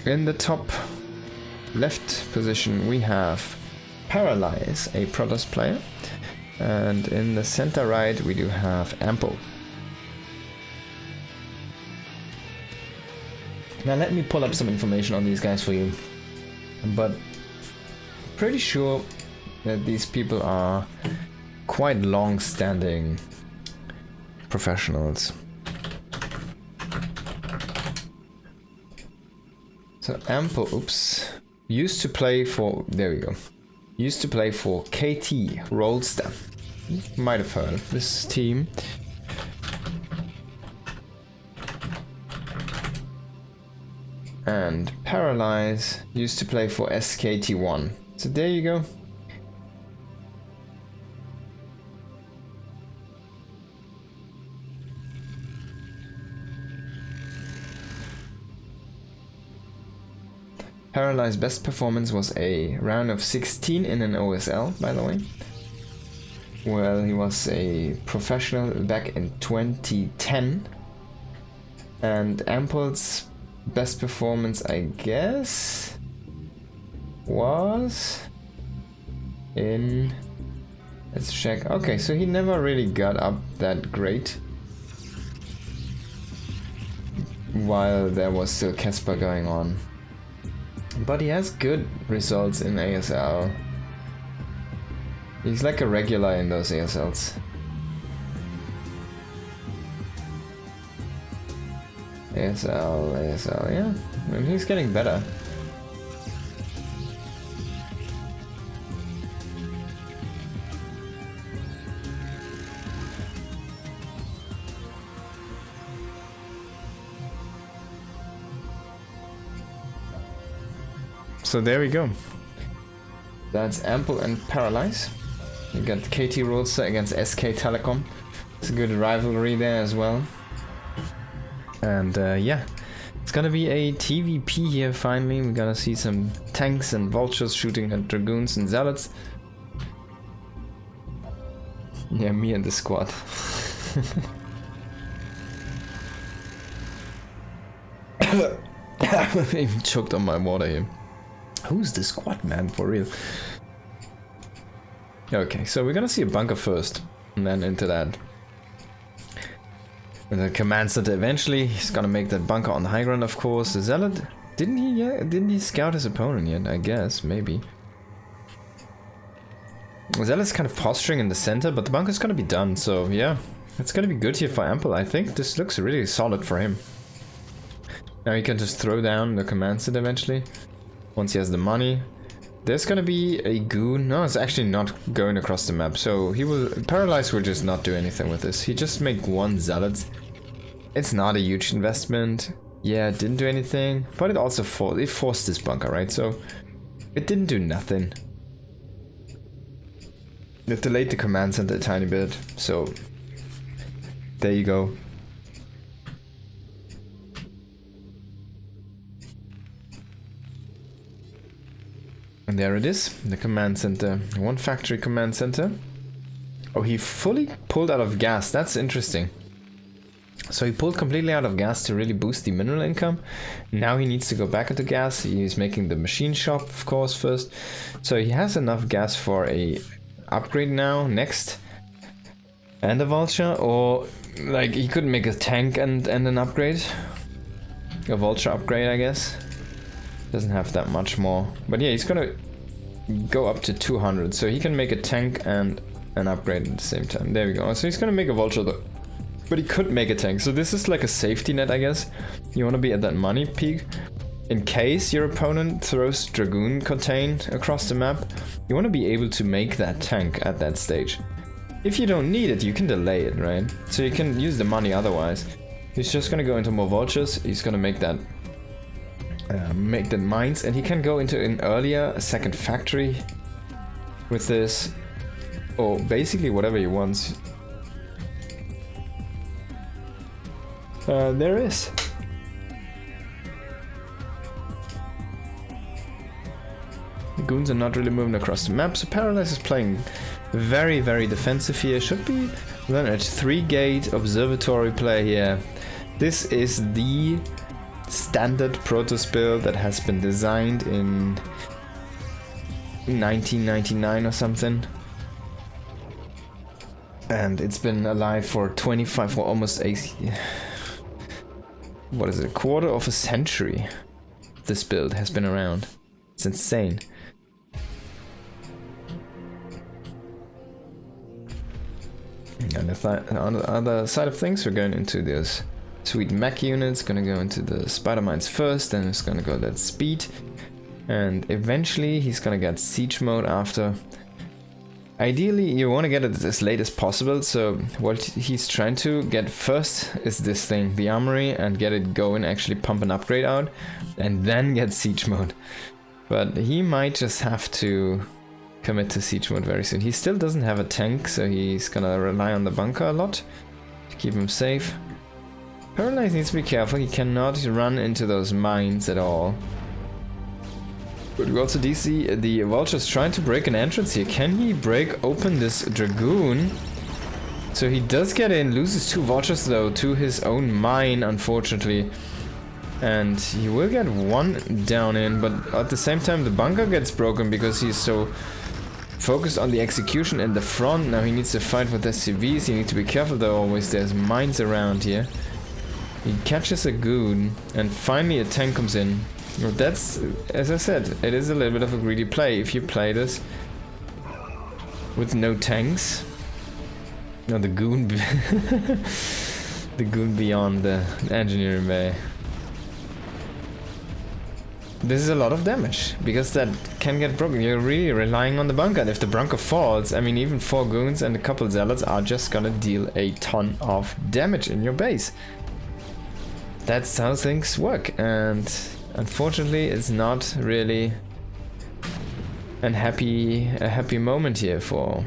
In the top left position we have Paralyze, a Protoss player. And in the center right we do have Ample. Now let me pull up some information on these guys for you. But pretty sure that these people are quite long-standing professionals. So Ample, oops, used to play for, there we go. Used to play for KT Rollster. Might have heard of this team. And Paralyze used to play for SKT1. So there you go. Paralyze's best performance was a round of 16 in an OSL, by the way. Well, he was a professional back in 2010. And Ample's best performance, I guess, was in... Let's check. Okay, so he never really got up that great. While there was still Casper going on. But he has good results in ASL. He's like a regular in those ASLs. ASL, yeah. I mean, he's getting better. So there we go. That's Ample and Paralyze. You got KT Rollster against SK Telecom. It's a good rivalry there as well. And yeah, it's gonna be a TVP here finally. We're gonna see some tanks and vultures shooting at dragoons and zealots. Yeah, me and the squad. I even choked on my water here. Who's the squad, man, for real? Okay, so we're gonna see a bunker first, and then into that. With the command center eventually, he's gonna make that bunker on the high ground, of course. The zealot, didn't he scout his opponent yet? I guess, maybe. The zealot's kind of posturing in the center, but the bunker's gonna be done, so yeah. It's gonna be good here for Ample. I think this looks really solid for him. Now he can just throw down the command center eventually. Once he has the money. There's gonna be a goon. No, it's actually not going across the map. So he will... Paralyze will just not do anything with this. He just make one zealot. It's not a huge investment. Yeah, it didn't do anything. But it also forced this bunker, right? So it didn't do nothing. It delayed the command center a tiny bit. So there you go. And there it is, the command center. One factory command center. Oh, he fully pulled out of gas. That's interesting. So he pulled completely out of gas to really boost the mineral income. Now he needs to go back into gas. He's making the machine shop, of course, first. So he has enough gas for a upgrade now, next. And a vulture, or like he could make a tank and an upgrade. A vulture upgrade, I guess. Doesn't have that much more. But yeah, he's gonna go up to 200. So he can make a tank and an upgrade at the same time. There we go. So he's gonna make a vulture though. But he could make a tank. So this is like a safety net, I guess. You wanna be at that money peak. In case your opponent throws Dragoon Contain across the map, you wanna be able to make that tank at that stage. If you don't need it, you can delay it, right? So you can use the money otherwise. He's just gonna go into more vultures. He's gonna make that mines, and he can go into an earlier second factory with this, or basically whatever he wants. There is. The goons are not really moving across the map, so Paralyze is playing very, very defensive here. Should be then a 3-gate observatory play here. This is the standard Protoss build that has been designed in 1999 or something. And it's been alive for 25, for almost a... what is it, a quarter of a century. This build has been around. It's insane. And on the other side of things, we're going into those sweet mech units. Gonna go into the spider mines first, then it's gonna go that speed. And eventually he's gonna get siege mode after. Ideally, you want to get it as late as possible, so what he's trying to get first is this thing, the armory, and get it going, actually pump an upgrade out, and then get siege mode. But he might just have to commit to siege mode very soon. He still doesn't have a tank, so he's gonna rely on the bunker a lot to keep him safe. Paralyze needs to be careful, he cannot run into those mines at all. But we also do see the vultures trying to break an entrance here. Can he break open this dragoon? So he does get in, loses 2 vultures though to his own mine, unfortunately. And he will get 1 down in, but at the same time the bunker gets broken because he's so focused on the execution in the front. Now he needs to fight with SCVs. You need to be careful though, always there's mines around here. He catches a goon and finally a tank comes in. Well, that's, as I said, it is a little bit of a greedy play if you play this with no tanks. No, the goon, the goon beyond the engineering bay. This is a lot of damage because that can get broken. You're really relying on the bunker, and if the bunker falls, I mean, even 4 goons and a couple zealots are just gonna deal a ton of damage in your base. That's how things work, and unfortunately, it's not really a happy moment here for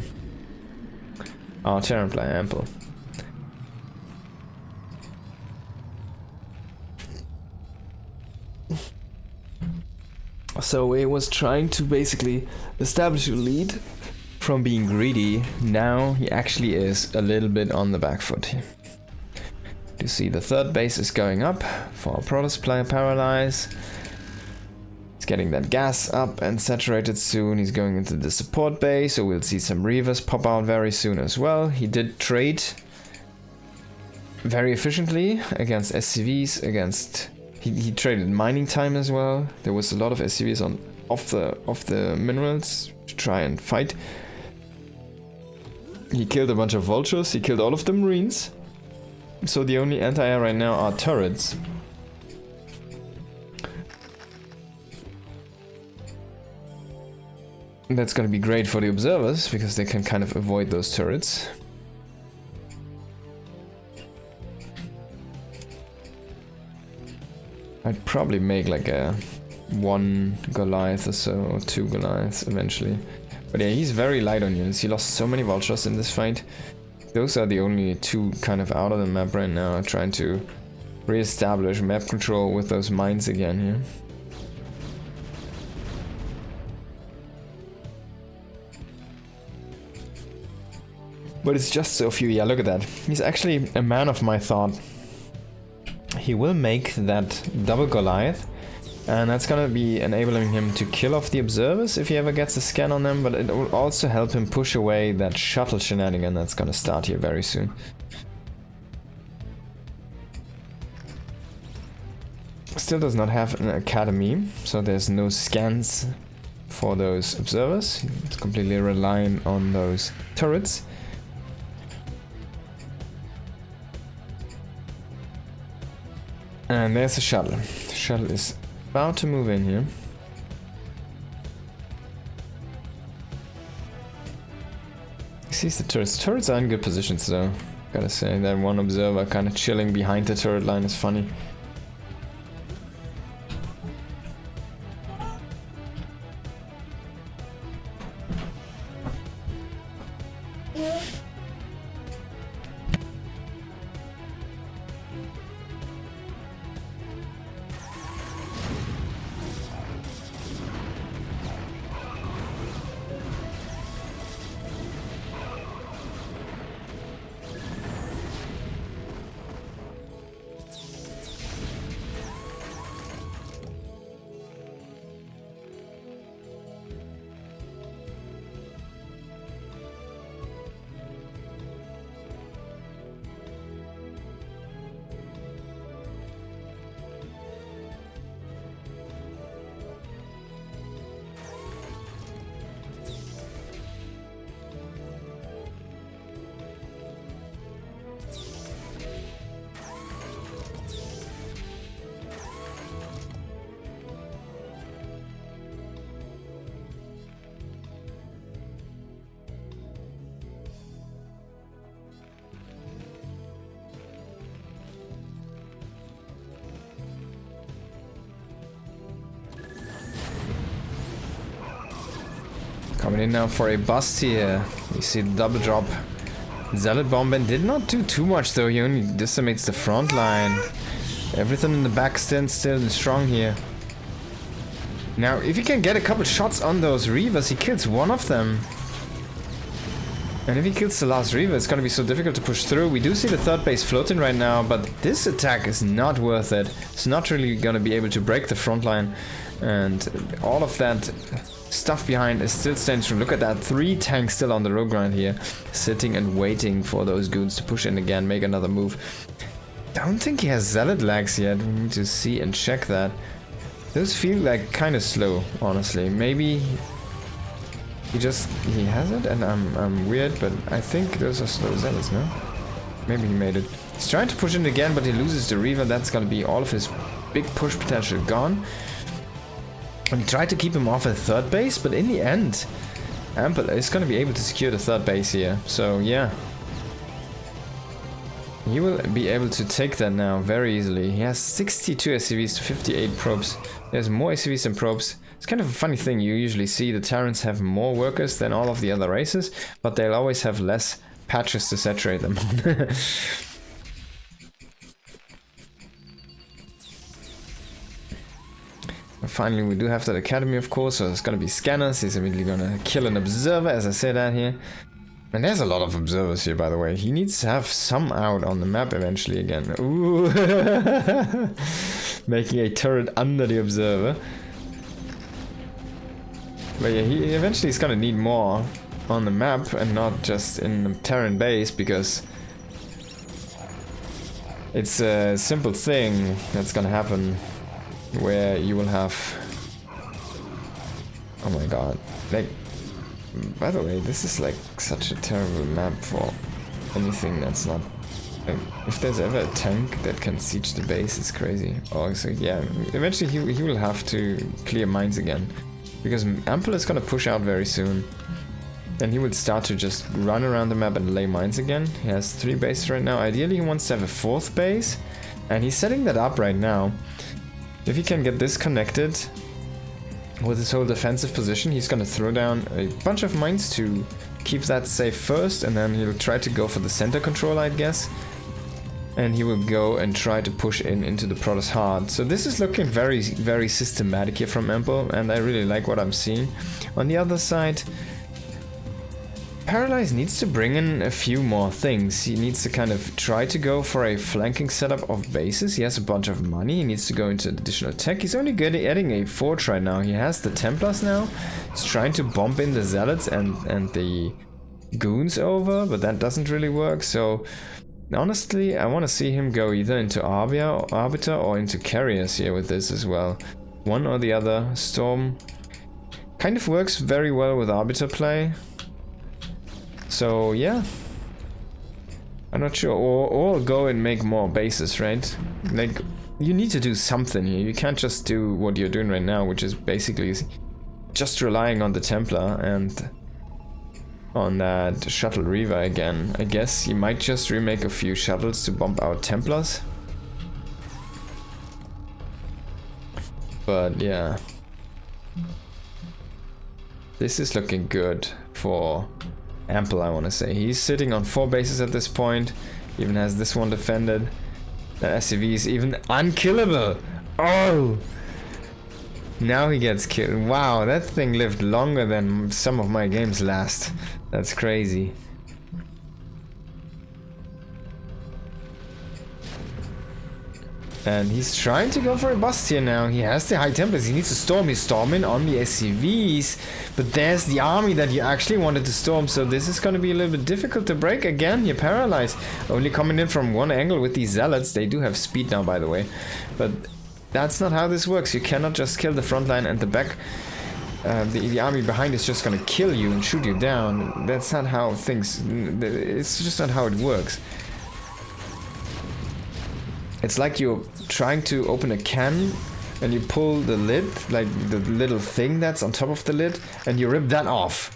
our Terran player Ample. So he was trying to basically establish a lead from being greedy. Now he actually is a little bit on the back foot here. You see the 3rd base is going up for our Protoss player Paralyze. He's getting that gas up and saturated soon. He's going into the support base, so we'll see some Reavers pop out very soon as well. He did trade very efficiently against SCVs, against... He traded mining time as well. There was a lot of SCVs on off the minerals to try and fight. He killed a bunch of vultures, he killed all of the marines. So the only anti-air right now are turrets. That's gonna be great for the observers, because they can kind of avoid those turrets. I'd probably make like a 1 Goliath or so, or 2 Goliaths eventually. But yeah, he's very light on units. He lost so many vultures in this fight. Those are the only 2 kind of out of the map right now, trying to re-establish map control with those mines again here. But it's just so few. Yeah, look at that. He's actually a man of my thought. He will make that double Goliath, and that's gonna be enabling him to kill off the observers if he ever gets a scan on them, but it will also help him push away that shuttle shenanigan that's gonna start here very soon. Still does not have an academy, so there's no scans for those observers. It's completely relying on those turrets. And there's a shuttle. The shuttle is about to move in here. He sees the turrets. Turrets are in good positions though. Gotta say, that one observer kind of chilling behind the turret line is funny. Coming in now for a bust here. You see the double drop. Zealot bomb and did not do too much though. He only decimates the front line. Everything in the back stands still and strong here. Now, if he can get a couple shots on those Reavers, he kills one of them. And if he kills the last Reaver, it's gonna be so difficult to push through. We do see the third base floating right now, but this attack is not worth it. It's not really gonna be able to break the front line. And all of that stuff behind is still standing strong. Look at that, 3 tanks still on the road grind here, sitting and waiting for those goons to push in again, make another move. Don't think he has Zealot lags yet. We need to see and check that. Those feel like kind of slow, honestly. Maybe he has it and I'm weird, but I think those are slow Zealots, no? Maybe he made it. He's trying to push in again, but he loses the Reaver. That's gonna be all of his big push potential gone. And he tried to keep him off at third base, but in the end, Ample is going to be able to secure the third base here. So yeah, he will be able to take that now very easily. He has 62 SCVs to 58 probes. There's more SCVs than probes. It's kind of a funny thing. You usually see the Terrans have more workers than all of the other races, but they'll always have less patches to saturate them on. Finally, we do have that academy, of course, so it's gonna be scanners. He's immediately gonna kill an observer, as I said that here. And there's a lot of observers here, by the way. He needs to have some out on the map eventually again. Ooh. Making a turret under the observer. But yeah, he eventually is gonna need more on the map and not just in the Terran base, because it's a simple thing that's gonna happen. Where you will have... Oh my god. Like, by the way, this is like such a terrible map for anything that's not... Like, if there's ever a tank that can siege the base, it's crazy. Oh, so yeah, eventually he will have to clear mines again. Because Ample is gonna push out very soon. And he would start to just run around the map and lay mines again. He has 3 bases right now. Ideally he wants to have a 4th base. And he's setting that up right now. If he can get this connected with his whole defensive position, he's gonna throw down a bunch of mines to keep that safe first, and then he'll try to go for the center control, I guess. And he will go and try to push into the Protoss hard. So this is looking very, very systematic here from Ample, and I really like what I'm seeing. On the other side, Paralyze needs to bring in a few more things. He needs to kind of try to go for a flanking setup of bases. He has a bunch of money. He needs to go into additional tech. He's only adding a fort right now. He has the Templars now. He's trying to bomb in the Zealots and the goons over, but that doesn't really work. So honestly, I want to see him go either into Arbiter or into Carriers here with this as well. One or the other. Storm kind of works very well with Arbiter play. So yeah, I'm not sure, or go and make more bases, right? Like, you need to do something here. You can't just do what you're doing right now, which is basically just relying on the Templar and on that shuttle Reaver again. I guess you might just remake a few shuttles to bump out Templars. But yeah, this is looking good for Ample, I want to say. He's sitting on 4 bases at this point. Even has this one defended. The SCV is even unkillable. Oh! Now he gets killed. Wow, that thing lived longer than some of my games last. That's crazy. And he's trying to go for a bust here now. He has the high Templars. He needs to storm. He's storming on the SCVs. But there's the army that you actually wanted to storm. So this is going to be a little bit difficult to break. Again, you're paralyzed. Only coming in from one angle with these Zealots. They do have speed now, by the way. But that's not how this works. You cannot just kill the front line and the back. The army behind is just going to kill you and shoot you down. That's not how things... It's just not how it works. It's like you're trying to open a can and you pull the lid, like the little thing that's on top of the lid, and you rip that off,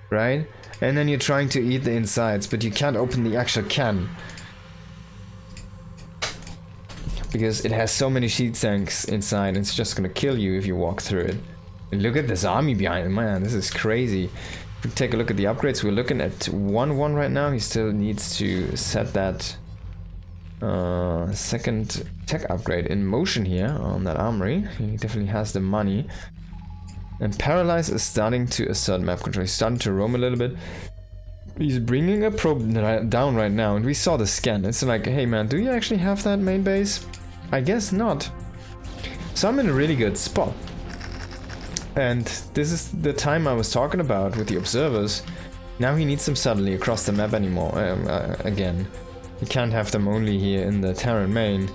right? And then you're trying to eat the insides, but you can't open the actual can. Because it has so many sheet tanks inside, it's just gonna kill you if you walk through it. Look at this army behind him, man, this is crazy. If we take a look at the upgrades, we're looking at 1-1 right now. He still needs to set that second tech upgrade in motion here on that armory. He definitely has the money. And Paralyze is starting to assert map control. He's starting to roam a little bit. He's bringing a probe down right now, and we saw the scan. It's like, hey man, do you actually have that main base? I guess not. So I'm in a really good spot. And this is the time I was talking about with the observers. Now he needs them suddenly across the map anymore. Again, he can't have them only here in the Terran main.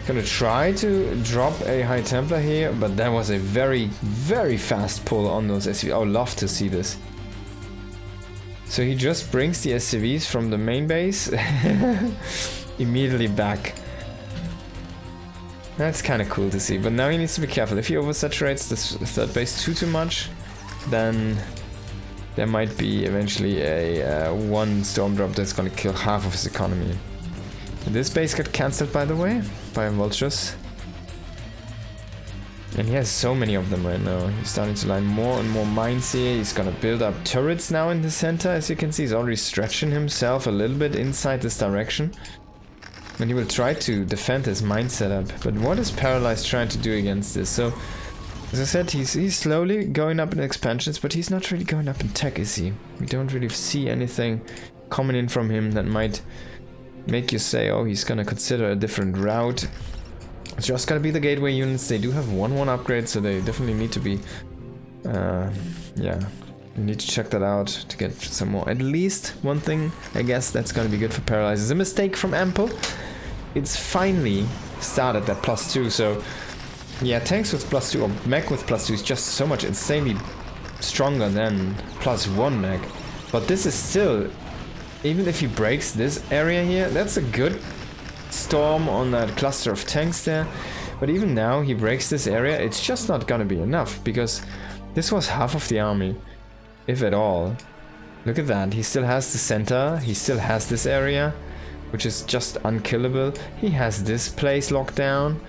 Gonna try to drop a High Templar here, but that was a very, very fast pull on those SCVs. I would love to see this. So he just brings the SCVs from the main base immediately back. That's kind of cool to see, but now he needs to be careful. If he oversaturates this third base too much, then there might be eventually a one storm drop that's gonna kill half of his economy. This base got cancelled, by the way, by vultures. And he has so many of them right now. He's starting to line more and more mines here. He's gonna build up turrets now in the center. As you can see, he's already stretching himself a little bit inside this direction. And he will try to defend his mine setup. But what is Paralyze trying to do against this? So, as I said, he's slowly going up in expansions, but he's not really going up in tech, is he? We don't really see anything coming in from him that might make you say, oh, he's gonna consider a different route. It's just gonna be the gateway units. They do have 1-1 upgrade, so they definitely need to be yeah, you need to check that out to get some more. At least one thing, I guess, that's gonna be good for Paralyze. It's a mistake from Ample. It's finally started at +2, so yeah, tanks with +2 or mech with +2 is just so much insanely stronger than +1 mech. But this is still, even if he breaks this area here, that's a good storm on that cluster of tanks there. But even now he breaks this area, it's just not gonna be enough, because this was half of the army, if at all. Look at that, he still has the center, he still has this area, which is just unkillable. He has this place locked down.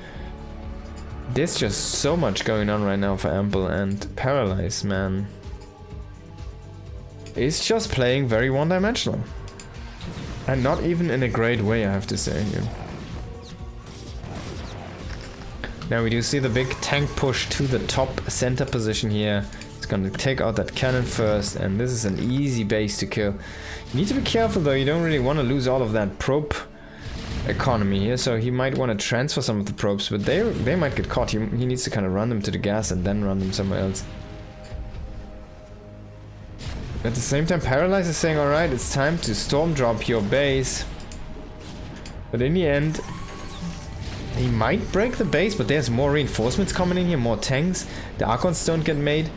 There's just so much going on right now for Ample, and Paralyze, man, is just playing very one-dimensional. And not even in a great way, I have to say here. Now we do see the big tank push to the top center position here. It's gonna take out that cannon first, and this is an easy base to kill. You need to be careful though, you don't really want to lose all of that probe economy here, so he might want to transfer some of the probes, but they might get caught. He needs to kind of run them to the gas and then run them somewhere else. At the same time, Paralyze is saying, alright, it's time to storm drop your base. But in the end, he might break the base, but there's more reinforcements coming in here, more tanks. The Archons don't get made.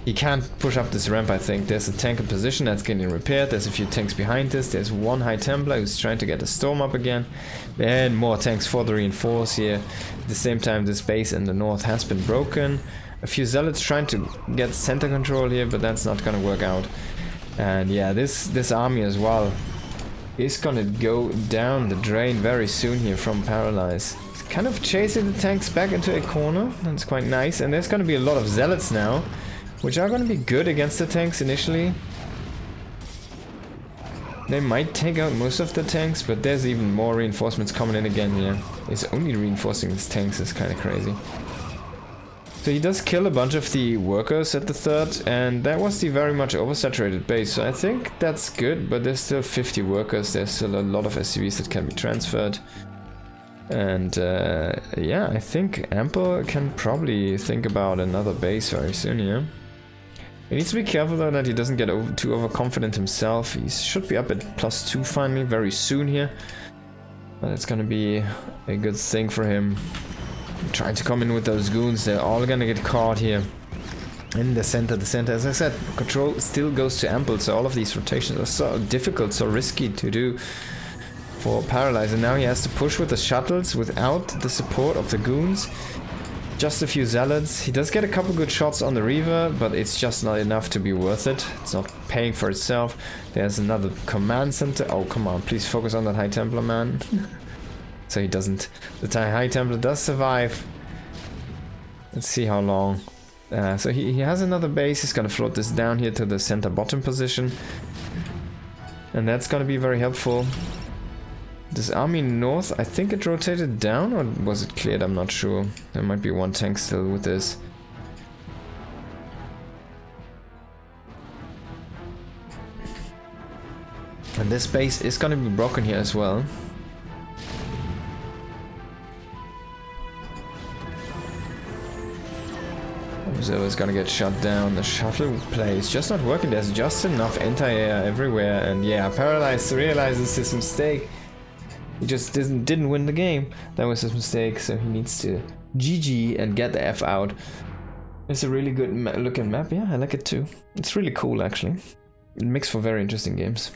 He can't push up this ramp, I think. There's a tank in position that's getting repaired. There's a few tanks behind this. There's one High Templar who's trying to get a storm up again. And more tanks for the reinforce here. At the same time, this base in the north has been broken. A few zealots trying to get center control here, but that's not gonna work out. And yeah, this army as well is gonna go down the drain very soon here from Paralyze. He's kind of chasing the tanks back into a corner. That's quite nice. And there's gonna be a lot of zealots now, which are gonna be good against the tanks initially. They might take out most of the tanks, but there's even more reinforcements coming in again here. He's only reinforcing his tanks, is kind of crazy. So he does kill a bunch of the workers at the third, and that was the very much oversaturated base. So I think that's good, but there's still 50 workers. There's still a lot of SCVs that can be transferred. And yeah, I think Ample can probably think about another base very soon here. He needs to be careful though that he doesn't get too overconfident himself. He should be up at +2 finally very soon here. But it's gonna be a good thing for him. Trying to come in with those goons, they're all gonna get caught here. In the center, as I said, control still goes to Ample, so all of these rotations are so difficult, so risky to do for Paralyze. And now he has to push with the shuttles without the support of the goons. Just a few zealots. He does get a couple good shots on the Reaver, but it's just not enough to be worth it. It's not paying for itself. There's another command center. Oh, come on, please focus on that High Templar, man. So he doesn't. The High Templar does survive. Let's see how long. So he has another base. He's gonna float this down here to the center bottom position. And that's gonna be very helpful. This army north, I think it rotated down, or was it cleared? I'm not sure. There might be one tank still with this. And this base is gonna be broken here as well. Observer is gonna get shut down. The shuttle play is just not working. There's just enough anti-air everywhere, and yeah, Paralyze realizes his mistake. He just didn't win the game. That was his mistake, so he needs to GG and get the F out. It's a really good looking map. Yeah, I like it too. It's really cool actually. It makes for very interesting games.